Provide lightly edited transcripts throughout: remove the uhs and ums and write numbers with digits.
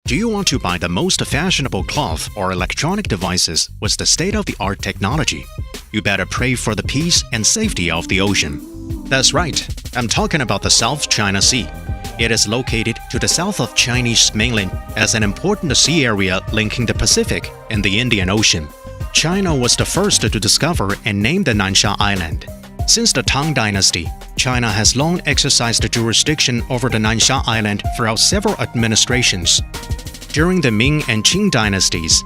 Do you want to buy the most fashionable cloth or electronic devices with the state-of-the-art technology? You better pray for the peace and safety of the ocean. That's right, I'm talking about the South China Sea. It is located to the south of Chinese mainland as an important sea area linking the Pacific and the Indian Ocean. China was the first to discover and name the Nansha Island. Since the Tang Dynasty, China has long exercised jurisdiction over the Nansha Island throughout several administrations. During the Ming and Qing dynasties,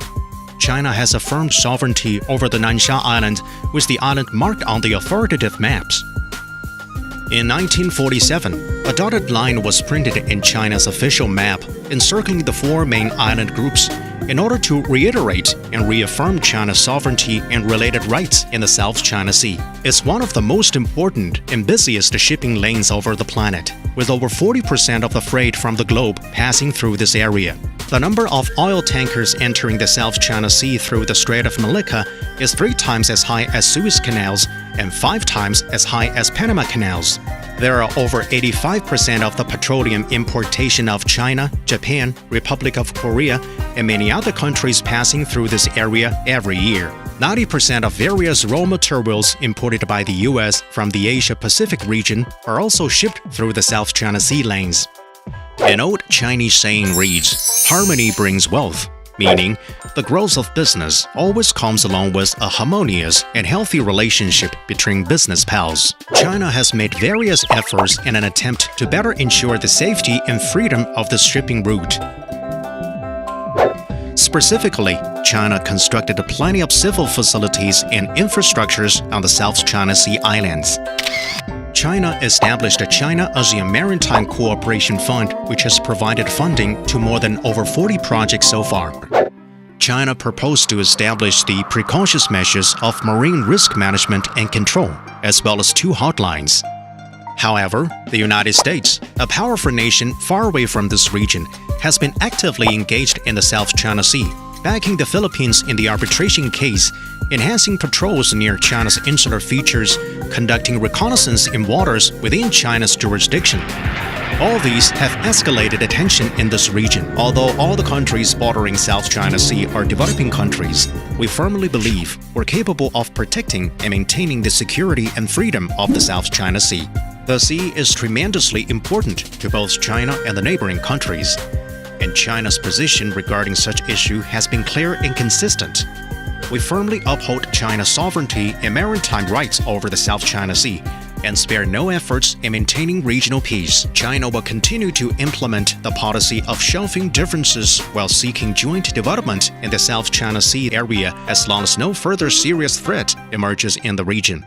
China has affirmed sovereignty over the Nansha Island, with the island marked on the authoritative maps. In 1947, a dotted line was printed in China's official map, encircling the four main island groups in order to reiterate and reaffirm China's sovereignty and related rights in the South China Sea. It's one of the most important and busiest shipping lanes over the planet, with over 40% of the freight from the globe passing through this area. The number of oil tankers entering the South China Sea through the Strait of Malacca is 3 times as high as Suez Canals and 5 times as high as Panama Canals. There are over 85% of the petroleum importation of China, Japan, Republic of Korea, and many other countries passing through this area every year. 90% of various raw materials imported by the US from the Asia-Pacific region are also shipped through the South China Sea lanes. An old Chinese saying reads, "Harmony brings wealth," meaning the growth of business always comes along with a harmonious and healthy relationship between business pals. China has made various efforts in an attempt to better ensure the safety and freedom of the shipping route. Specifically, China constructed plenty of civil facilities and infrastructures on the South China Sea islands. China established the China-ASEAN Maritime Cooperation Fund, which has provided funding to more than over 40 projects so far. China proposed to establish the precautionary measures of marine risk management and control, as well as 2 hotlines. However, the United States, a powerful nation far away from this region, has been actively engaged in the South China Sea, backing the Philippines in the arbitration case, enhancing patrols near China's insular features, conducting reconnaissance in waters within China's jurisdiction. All these have escalated tension in this region. Although all the countries bordering South China Sea are developing countries, we firmly believe we're capable of protecting and maintaining the security and freedom of the South China Sea. The sea is tremendously important to both China and the neighboring countries, and China's position regarding such issue has been clear and consistent. We firmly uphold China's sovereignty and maritime rights over the South China Sea and spare no efforts in maintaining regional peace. China will continue to implement the policy of shelving differences while seeking joint development in the South China Sea area as long as no further serious threat emerges in the region.